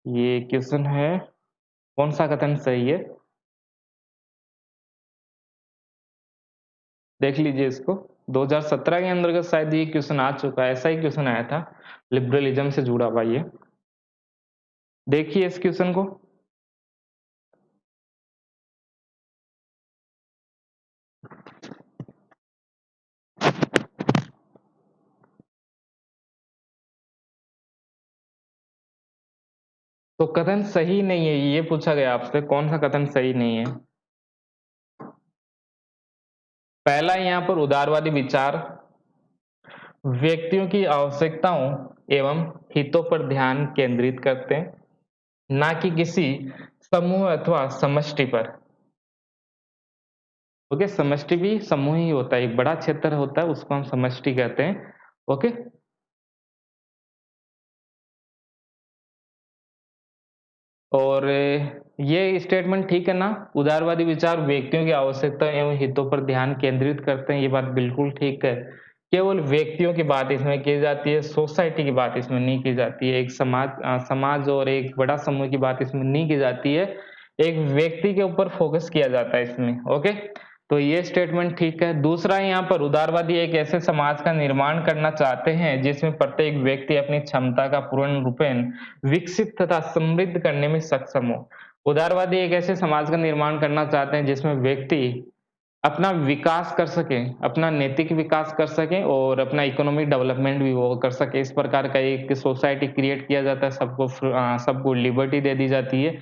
ये क्वेश्चन है, कौन-सा कथन सही है? देख लीजिए इसको। 2017 के अंतर्गत शायद ये क्वेश्चन आ चुका है, ऐसा ही क्वेश्चन आया था, लिबरलिज़्म से जुड़ा हुआ ये। देखिए इस क्वेश्चन को। तो कथन सही नहीं है, ये पूछा गया आपसे, कौन-सा कथन सही नहीं है? पहला यहाँ पर उदारवादी विचार व्यक्तियों की आवश्यकताओं एवं हितों पर ध्यान केंद्रित करते हैं, ना कि किसी समूह अथवा समष्टि पर। ओके, समष्टि भी समूह ही होता है, एक बड़ा क्षेत्र होता है उसको हम समष्टि कहते हैं। ओके, और ये स्टेटमेंट ठीक है ना? उदारवादी विचार व्यक्तियों की आवश्यकता एवं हितों पर ध्यान केंद्रित करते हैं, ये बात बिल्कुल ठीक है। केवल व्यक्तियों की बात इसमें की जाती है, सोसाइटी की बात इसमें नहीं की जाती है, एक समाज और एक बड़ा समूह की बात इसमें नहीं की जाती है। एक व्यक्ति के ऊपर फोकस किया जाता है इसमें, ओके? तो ये स्टेटमेंट ठीक है। दूसरा, यहाँ पर उदारवादी एक ऐसे समाज का निर्माण करना चाहते हैं जिसमें प्रत्येक व्यक्ति अपनी क्षमता का पूर्ण रूपेण विकसित तथा समृद्ध करने में सक्षम हो। उदारवादी एक ऐसे समाज का निर्माण करना चाहते हैं जिसमें व्यक्ति अपना विकास कर सकें, अपना नैतिक विकास कर सकें और अपना इकोनॉमिक डेवलपमेंट भी वो कर सकें। इस प्रकार का एक सोसाइटी क्रिएट किया जाता है, सबको लिबर्टी दे दी जाती है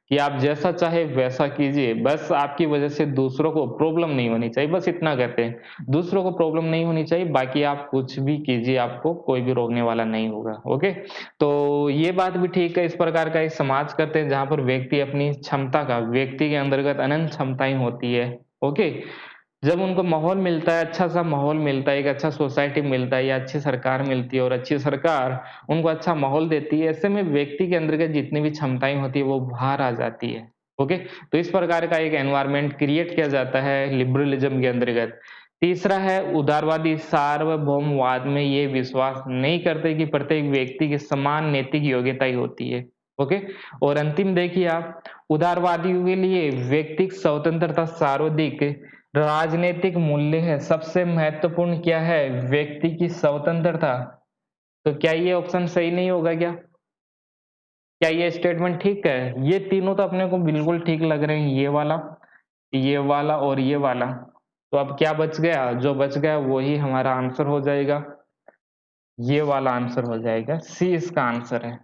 कि आप जैसा चाहे वैसा कीजिए, बस आपकी वजह से दूसरों को प्रॉब्लम नहीं होनी चाहिए, बस इतना कहते हैं। दूसरों को प्रॉब्लम नहीं होनी चाहिए, बाकी आप कुछ भी कीजिए, आपको कोई भी रोकने वाला नहीं होगा, ओके? तो ये बात भी ठीक है, इस प्रकार का एक समाज करते हैं जहाँ पर व्यक्ति अपनी क्षमता का, व्यक्ति के अंतर्गत अनंत क्षमताएँ होती है, ओके? जब उनको माहौल मिलता है, अच्छा-सा माहौल मिलता है, एक अच्छा सोसाइटी मिलता है या अच्छी सरकार मिलती है और अच्छी सरकार उनको अच्छा माहौल देती है, ऐसे में व्यक्ति के अंदर के जितनी भी क्षमताएँ होती है, वो बाहर आ जाती है, ओके? तो इस प्रकार का एक एनवायरनमेंट क्रिएट किया जाता है लिबरलिज़्म के अंतर्गत। तीसरा है, उदारवादी सार्वभौमवाद में ये विश्वास नहीं करते कि प्रत्येक व्यक्ति की समान नैतिक योग्यता ही होती है, ओके? और अंतिम देखिए आप, उदारवादियों के लिए व्यक्तिक स्वतंत्रता सर्वाधिक राजनीतिक मूल्य है, सबसे महत्वपूर्ण क्या है? व्यक्ति की स्वतंत्रता। तो क्या ये ऑप्शन सही नहीं होगा क्या? क्या ये स्टेटमेंट ठीक है? ये तीनों तो अपने को बिल्कुल ठीक लग रहे हैं, ये वाला और ये वाला। तो अब क्या बच गया? जो बच गया वही हमारा आंसर हो जाएगा। ये वाला आंसर हो जाएगा, सी इसका आंसर है।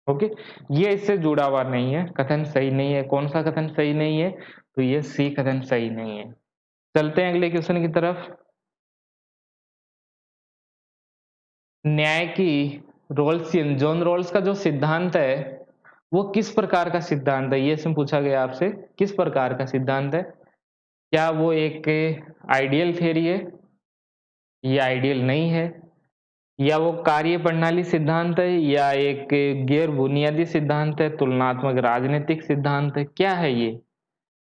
ओके, ये इससे जुड़ा हुआ नहीं है, कथन सही नहीं है। कौन सा कथन सही नहीं है? तो ये सी कथन सही नहीं है। चलते हैं अगले क्वेश्चन की तरफ। न्याय की रोल्सियन जॉन रॉल्स का जो सिद्धांत है, वो किस प्रकार का सिद्धांत है? ये इसमें पूछा गया आपसे, किस प्रकार का सिद्धांत है? क्या वो एक आइडियल थ्योरी है? ये आइडियल नहीं है। या वो कार्य प्रणाली सिद्धांत है, या एक गैर बुनियादी सिद्धांत है, तुलनात्मक राजनीतिक सिद्धांत है, क्या है ये?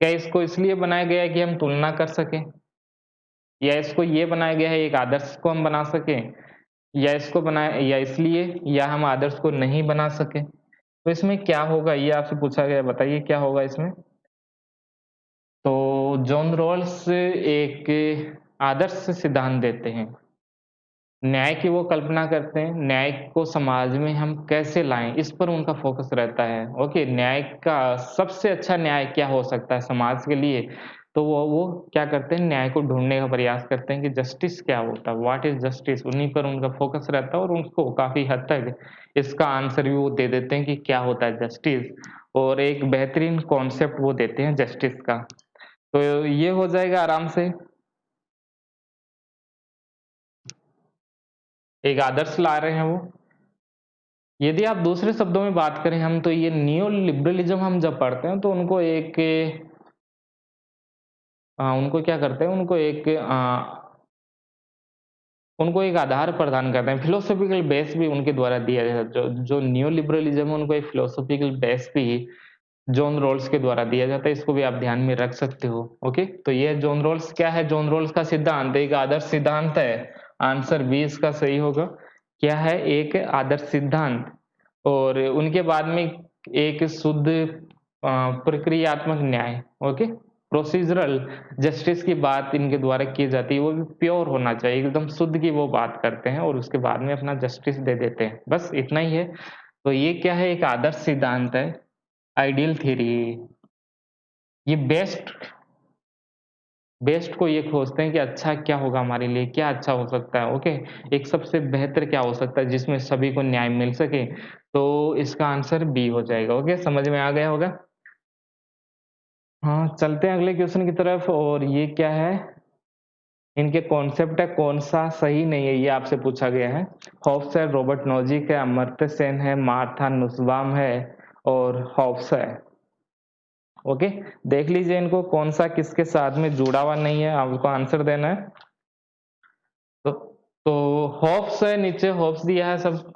क्या इसको इसलिए बनाया गया है कि हम तुलना कर सकें, या इसको ये बनाया गया है एक आदर्श को हम बना सकें, या इसको बनाया या इसलिए या हम आदर्श को नहीं बना सके? तो इसमें क्या होगा, ये आपसे पूछा गया है, बताइए क्या होगा इसमें? तो जॉन रॉल्स एक आदर्श सिद्धांत देते हैं, न्याय की वो कल्पना करते हैं, न्याय को समाज में हम कैसे लाएं, इस पर उनका फोकस रहता है। ओके, न्याय का सबसे अच्छा न्याय क्या हो सकता है समाज के लिए? तो वो क्या करते हैं, न्याय को ढूंढने का प्रयास करते हैं कि जस्टिस क्या होता है, व्हाट इज जस्टिस, उन्हीं पर उनका फोकस रहता है, और उनको काफी हद तक इसका आंसर भी वो दे देते हैं कि क्या होता है जस्टिस, और एक बेहतरीन कॉन्सेप्ट वो देते हैं जस्टिस का। तो ये हो जाएगा आराम से, एक आदर्श ला रहे हैं वो। यदि आप दूसरे शब्दों में बात करें हम, तो ये नियो लिबरलिज्म हम जब पढ़ते हैं तो उनको एक उनको क्या करते हैं, उनको एक आधार प्रदान करते हैं, फिलोसॉफिकल बेस भी उनके द्वारा दिया जाता है। जो नियो लिबरलिज्म है, उनको एक फिलोसॉफिकल बेस भी जॉन रॉल्स के द्वारा दिया जाता है, इसको भी आप ध्यान में रख सकते हो। ओके, तो ये जॉन रॉल्स क्या है, जॉन रॉल्स का सिद्धांत एक आदर्श सिद्धांत है। आंसर बी इसका सही होगा। क्या है? एक आदर्श सिद्धांत। और उनके बाद में एक शुद्ध प्रक्रियात्मक न्याय, ओके, प्रोसीजरल जस्टिस की बात इनके द्वारा की जाती है, वो भी प्योर होना चाहिए, एकदम शुद्ध की वो बात करते हैं, और उसके बाद में अपना जस्टिस दे देते हैं, बस इतना ही है। तो ये क्या है, एक आदर्श सिद्धांत है, आइडियल थ्योरी। ये बेस्ट बेस्ट को ये खोजते हैं कि अच्छा क्या होगा हमारे लिए, क्या अच्छा हो सकता है। ओके, एक सबसे बेहतर क्या हो सकता है जिसमें सभी को न्याय मिल सके। तो इसका आंसर बी हो जाएगा। ओके, समझ में आ गया होगा। हाँ, चलते हैं अगले क्वेश्चन की तरफ। और ये क्या है, इनके कॉन्सेप्ट है, कौन सा सही नहीं है, ये आपसे पूछा गया है। हॉब्स है, रॉबर्ट नोजिक है, अमर्त्य सेन है, मार्था नुसबाम है, और हॉब्स है। ओके, देख लीजिए इनको, कौन सा किसके साथ में जुड़ा हुआ नहीं है, आपको आंसर देना है। तो तो हॉब्स है, नीचे हॉब्स दिया है सब।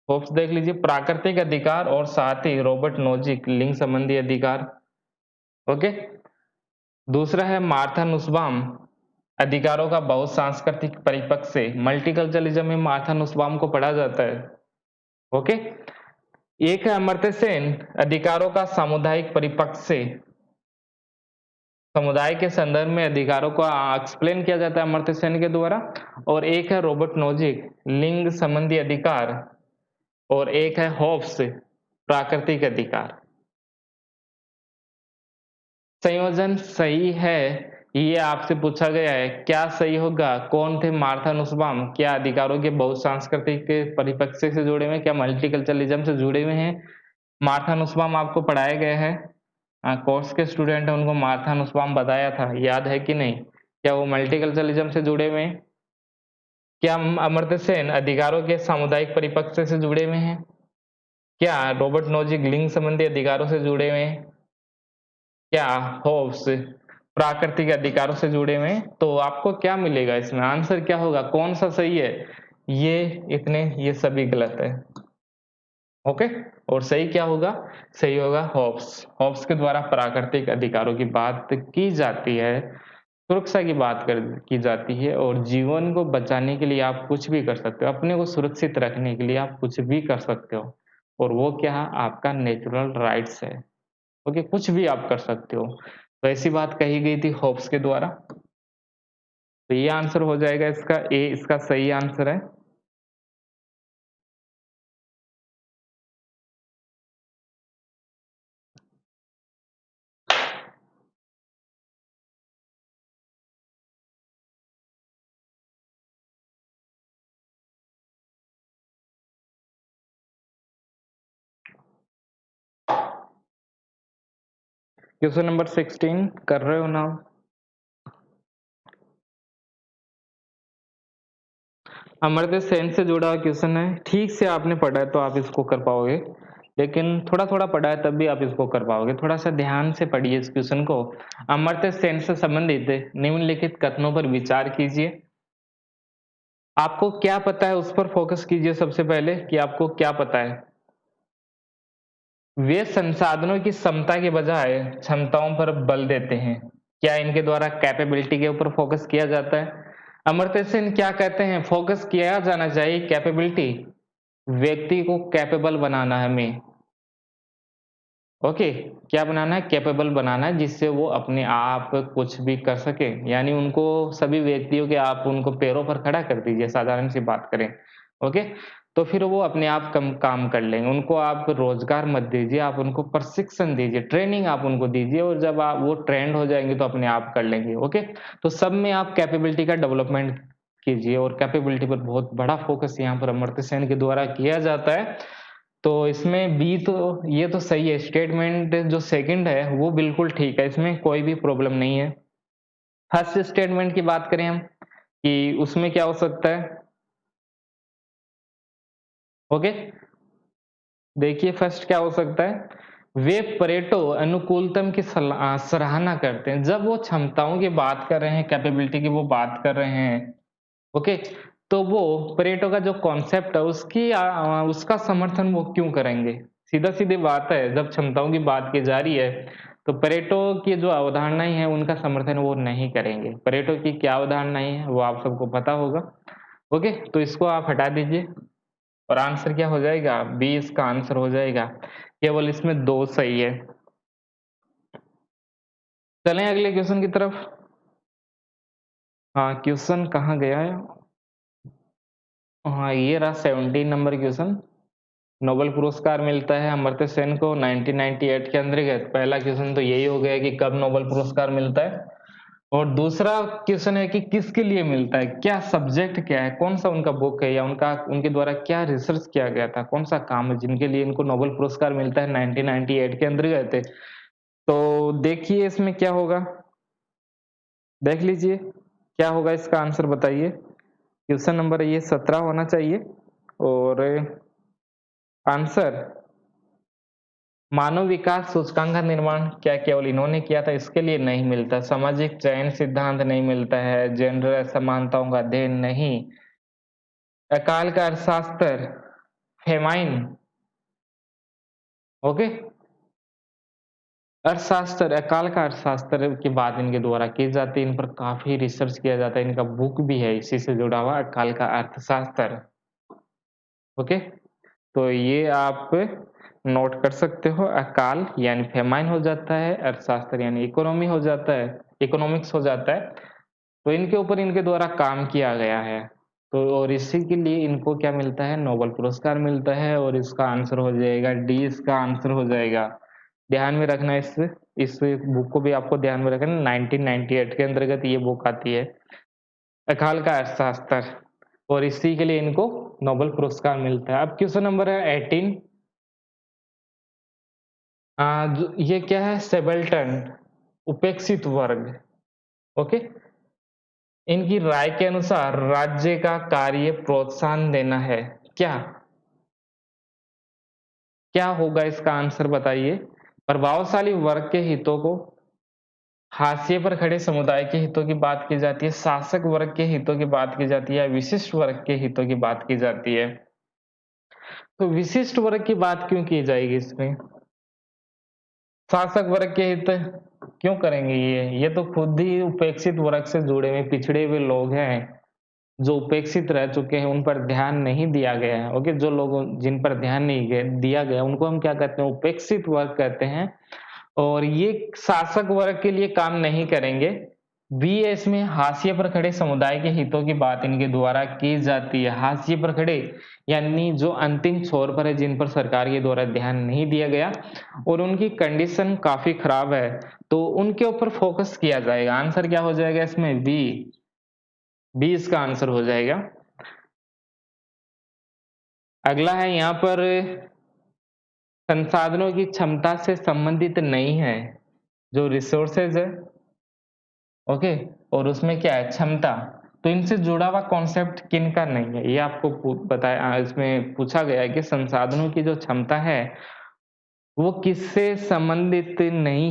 हॉब्स देख लीजिए, प्राकृतिक अधिकार, और साथ ही रॉबर्ट नोजिक लिंग संबंधी अधिकार। ओके, दूसरा है मार्था नुसबाम, अधिकारों का बहुत सांस्कृतिक परिपक्व से। मल्टीकल्चरलिज्म में मार्था नुसबाम को पढ़ा जाता है। ओके, एक है अमर्त्य सेन, अधिकारों का सामुदायिक परिपक्व से। समुदाय के संदर्भ में अधिकारों को एक्सप्लेन किया जाता है अमर्त्य सेन के द्वारा। और एक है रॉबर्ट नोजिक, लिंग संबंधी अधिकार। और एक है हॉब्स, प्राकृतिक अधिकार। संयोजन सही है, ये आपसे पूछा गया है, क्या सही होगा? कौन थे मार्था नुसबाम? क्या अधिकारों के बहुत सांस्कृतिक परिप्रेक्ष्य से जुड़े हुए हैं? क्या मल्टीकल्चरलिज्म से जुड़े हुए हैं? मार्था नुसबाम आपको पढ़ाया गया है, कोर्स के स्टूडेंट है उनको मार्था नुसबाम बताया था, याद है कि नहीं? क्या वो मल्टीकल्चरलिज्म से जुड़े हुए हैं? क्या अमर्त्य सेन अधिकारों के सामुदायिक परिप्रेक्ष्य से जुड़े हुए हैं? क्या रॉबर्ट नोजिक लिंग संबंधी अधिकारों से जुड़े हुए हैं? क्या होब्स प्राकृतिक अधिकारों से जुड़े हुए हैं? तो आपको क्या मिलेगा इसमें, आंसर क्या होगा, कौन सा सही है? ये सभी गलत है। ओके, और सही क्या होगा? सही होगा हॉब्स। हॉब्स के द्वारा प्राकृतिक अधिकारों की बात की जाती है, सुरक्षा की बात की जाती है, और जीवन को बचाने के लिए आप कुछ भी कर सकते हो, अपने को सुरक्षित रखने के लिए आप कुछ भी कर सकते हो, और वो क्या है, आपका नेचुरल राइट्स है। ओके, कुछ भी आप कर सकते हो। तो ऐसी बात कही गई थी होब्स के द्वारा। तो ये आंसर हो जाएगा इसका, ए इसका सही आंसर है। क्वेश्चन नंबर 16 कर रहे हो ना? अमर्त्य सेन से जुड़ा हुआ क्वेश्चन है। ठीक से आपने पढ़ा है तो आप इसको कर पाओगे, लेकिन थोड़ा थोड़ा पढ़ा है तब भी आप इसको कर पाओगे। थोड़ा सा ध्यान से पढ़िए इस क्वेश्चन को। अमर्त्य सेन से संबंधित निम्नलिखित कथनों पर विचार कीजिए। आपको क्या पता है उस पर फोकस कीजिए सबसे पहले, कि आपको क्या पता है। वे संसाधनों की समता के बजाय क्षमताओं पर बल देते हैं। क्या इनके द्वारा कैपेबिलिटी के ऊपर फोकस किया जाता है? अमर्त्य सेन क्या कहते हैं, फोकस किया जाना चाहिए कैपेबिलिटी, व्यक्ति को कैपेबल बनाना है हमें। ओके, क्या बनाना है? कैपेबल बनाना है, जिससे वो अपने आप कुछ भी कर सके। यानी उनको, सभी व्यक्तियों के आप उनको पैरों पर खड़ा कर दीजिए, साधारण सी बात करें। ओके, तो फिर वो अपने आप कम काम कर लेंगे। उनको आप रोजगार मत दीजिए, आप उनको प्रशिक्षण दीजिए, ट्रेनिंग आप उनको दीजिए, और जब आप वो ट्रेंड हो जाएंगे तो अपने आप कर लेंगे। ओके, तो सब में आप कैपेबिलिटी का डेवलपमेंट कीजिए, और कैपेबिलिटी पर बहुत बड़ा फोकस यहाँ पर अमर्त्य सेन के द्वारा किया जाता है। तो इसमें बी तो, ये तो सही है स्टेटमेंट, जो सेकंड है वो बिल्कुल ठीक है, इसमें कोई भी प्रॉब्लम नहीं है। फर्स्ट स्टेटमेंट की बात करें हम, कि उसमें क्या हो सकता है। ओके, देखिए फर्स्ट क्या हो सकता है। वे परेटो अनुकूलतम की सराहना करते हैं। जब वो क्षमताओं की बात कर रहे हैं, कैपेबिलिटी की वो बात कर रहे हैं, ओके, तो वो परेटो का जो कॉन्सेप्ट है उसका समर्थन वो क्यों करेंगे? सीधा सीधी बात है, जब क्षमताओं की बात की जा रही है तो परेटो की जो अवधारणाएं हैं उनका समर्थन वो नहीं करेंगे। परेटो की क्या अवधारणाएं है वो आप सबको पता होगा। ओके, तो इसको आप हटा दीजिए, और आंसर क्या हो जाएगा? बी इसका आंसर हो जाएगा। केवल इसमें दो सही है। चलें अगले क्वेश्चन की तरफ। हाँ, क्वेश्चन कहाँ गया है? हाँ, ये रहा 17 नंबर क्वेश्चन। नोबेल पुरस्कार मिलता है अमर्त्य सेन को 1998 के अंतर्गत। पहला क्वेश्चन तो यही हो गया कि कब नोबेल पुरस्कार मिलता है, और दूसरा क्वेश्चन है कि किसके लिए मिलता है, क्या सब्जेक्ट क्या है, कौन सा उनका बुक है, या उनके द्वारा क्या रिसर्च किया गया था, कौन सा काम है जिनके लिए इनको नोबेल पुरस्कार मिलता है 1998 के अंतर्गत। तो देखिए इसमें क्या होगा, देख लीजिए क्या होगा इसका आंसर बताइए। क्वेश्चन नंबर ये 17 होना चाहिए, और आंसर मानव विकास सूचकांक का निर्माण क्या केवल इन्होंने किया था? इसके लिए नहीं मिलता। सामाजिक चयन सिद्धांत नहीं मिलता है। जेंडर असमानताओं का अध्ययन नहीं। अकाल का अर्थशास्त्र, फेमाइन, ओके, अर्थशास्त्र, अकाल का अर्थशास्त्र की बात इनके द्वारा की जाती है। इन पर काफी रिसर्च किया जाता है, इनका बुक भी है इसी से जुड़ा हुआ, अकाल का अर्थशास्त्र। ओके, तो ये आप नोट कर सकते हो। अकाल यानी फेमाइन हो जाता है, अर्थशास्त्र यानी इकोनॉमी हो जाता है, इकोनॉमिक्स हो जाता है। तो इनके ऊपर इनके द्वारा काम किया गया है। तो और इसी के लिए इनको क्या मिलता है? नोबेल पुरस्कार मिलता है, और इसका आंसर हो जाएगा डी, इसका आंसर हो जाएगा। ध्यान में रखना, इस बुक को भी आपको ध्यान में रखना। 1998 के अंतर्गत ये बुक आती है, अकाल का अर्थशास्त्र, और इसी के लिए इनको नोबेल पुरस्कार मिलता है। अब क्वेश्चन नंबर है 18। ये क्या है? सेबल्टन, उपेक्षित वर्ग। ओके, इनकी राय के अनुसार राज्य का कार्य प्रोत्साहन देना है। क्या क्या होगा इसका आंसर बताइए। प्रभावशाली वर्ग के हितों को, हाशिए पर खड़े समुदाय के हितों की बात की जाती है, शासक वर्ग के हितों की बात की जाती है, विशिष्ट वर्ग के हितों की बात की जाती है। तो विशिष्ट वर्ग की बात क्यों की जाएगी इसमें? शासक वर्ग के हित क्यों करेंगे? ये तो खुद ही उपेक्षित वर्ग से जुड़े हुए पिछड़े हुए लोग हैं, जो उपेक्षित रह चुके हैं, उन पर ध्यान नहीं दिया गया है। ओके, जो लोग जिन पर ध्यान नहीं दिया गया उनको हम क्या कहते हैं? उपेक्षित वर्ग कहते हैं। और ये शासक वर्ग के लिए काम नहीं करेंगे। बीएस में हाशिए पर खड़े समुदाय के हितों की बात इनके द्वारा की जाती है। हाशिए पर खड़े यानी जो अंतिम छोर पर है, जिन पर सरकार के द्वारा ध्यान नहीं दिया गया और उनकी कंडीशन काफी खराब है, तो उनके ऊपर फोकस किया जाएगा। आंसर क्या हो जाएगा इसमें? बी, बी इसका आंसर हो जाएगा। अगला है यहाँ पर, संसाधनों की क्षमता से संबंधित नहीं है। जो रिसोर्सेज है, ओके, और उसमें क्या है क्षमता। तो इनसे जुड़ा हुआ कॉन्सेप्ट किनका नहीं है, ये आपको बताया, इसमें पूछा गया है कि संसाधनों की जो क्षमता है वो किससे संबंधित नहीं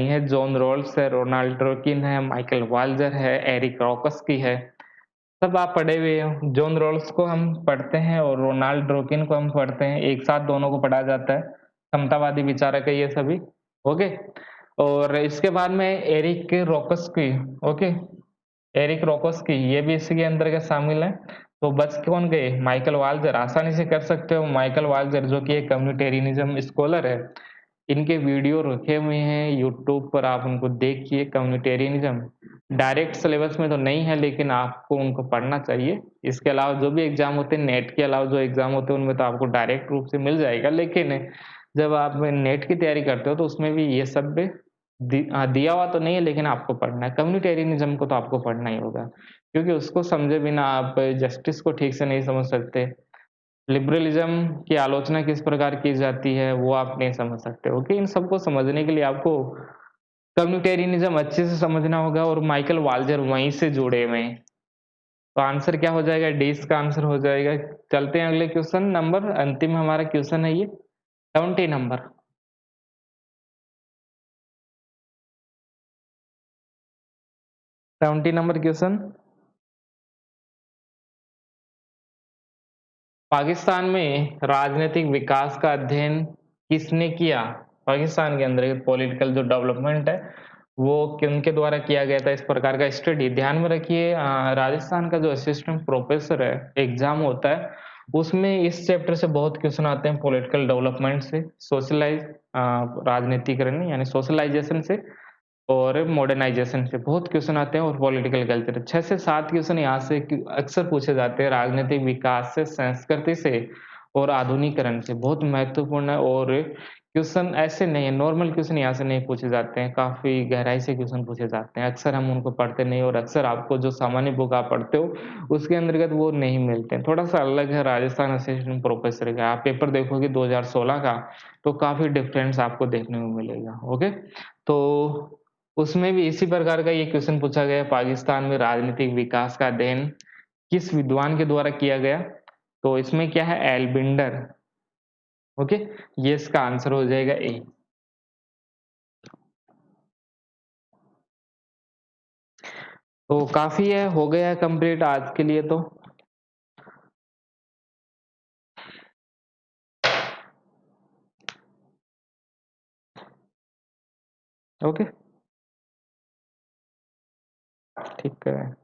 है? जॉन रॉल्स है, रोनाल्ड ड्रोकिन है, माइकल वाल्जर है, एरिक रॉकस्की है, सब आप पढ़े हुए हो। जॉन रॉल्स को हम पढ़ते हैं और रोनाल्ड ड्रोकिन को हम पढ़ते हैं, एक साथ दोनों को पढ़ा जाता है, समतावादी विचारक है ये सभी, ओके। और इसके बाद में एरिक रॉकस्की, ओके, एरिक रोकोस्की ये भी इसी के अंतर्गत शामिल है। तो बच कौन गए? माइकल वाल्जर, आसानी से कर सकते हो, माइकल वाल्जर जो कि एक कम्युनिटेरियनिज्म स्कॉलर है। इनके वीडियो रखे हुए हैं यूट्यूब पर, आप उनको देखिए। कम्युनिटेरियनिज्म डायरेक्ट सिलेबस में तो नहीं है, लेकिन आपको उनको पढ़ना चाहिए। इसके अलावा जो भी एग्जाम होते हैं, नेट के अलावा जो एग्जाम होते हैं उनमें तो आपको डायरेक्ट रूप से मिल जाएगा, लेकिन जब आप नेट की तैयारी करते हो तो उसमें भी ये सब दिया हुआ तो नहीं है, लेकिन आपको पढ़ना है। कम्युनिटेरियनिज्म को तो आपको पढ़ना ही होगा, क्योंकि उसको समझे बिना आप जस्टिस को ठीक से नहीं समझ सकते। लिबरलिज्म की आलोचना किस प्रकार की जाती है वो आप नहीं समझ सकते। ओके, इन सबको समझने के लिए आपको कम्युनिटेरियनिज्म अच्छे से समझना होगा, और माइकल वाल्जर वहीं से जुड़े हुए हैं। तो आंसर क्या हो जाएगा? डी इसका आंसर हो जाएगा। चलते हैं अगले क्वेश्चन नंबर, अंतिम हमारा क्वेश्चन है ये 70 नंबर। 70 number question. पाकिस्तान में राजनीतिक विकास का अध्ययन किसने किया? पाकिस्तान के अंदर पॉलिटिकल जो डेवलपमेंट है वो किनके द्वारा किया गया था? इस प्रकार का स्टडी ध्यान में रखिए। राजस्थान का जो असिस्टेंट प्रोफेसर है एग्जाम होता है, उसमें इस चैप्टर से बहुत क्वेश्चन आते हैं, पॉलिटिकल डेवलपमेंट से, सोशलाइज राजनीतिकरण यानी सोशलाइजेशन से, और मॉडर्नाइजेशन से बहुत क्वेश्चन आते हैं, और पॉलिटिकल कल्चर 6 से 7 क्वेश्चन यहाँ से अक्सर पूछे जाते हैं। राजनीतिक विकास से, संस्कृति से और आधुनिकीकरण से, बहुत महत्वपूर्ण है। और क्वेश्चन ऐसे नहीं है, नॉर्मल क्वेश्चन यहाँ से नहीं पूछे जाते हैं, काफी गहराई से क्वेश्चन पूछे जाते हैं। अक्सर हम उनको पढ़ते नहीं, और अक्सर आपको जो सामान्य बुक आप पढ़ते हो उसके अंतर्गत वो नहीं मिलते हैं। थोड़ा सा अलग है राजस्थान असिस्टेंट प्रोफेसर का। आप पेपर देखोगे 2016 का, तो काफी डिफरेंस आपको देखने को मिलेगा। ओके, तो उसमें भी इसी प्रकार का ये क्वेश्चन पूछा गया, पाकिस्तान में राजनीतिक विकास का अध्ययन किस विद्वान के द्वारा किया गया? तो इसमें क्या है? एल्बिंडर। ओके, ये इसका आंसर हो जाएगा ए। तो काफी है, हो गया है कंप्लीट आज के लिए तो। ओके, ठीक है।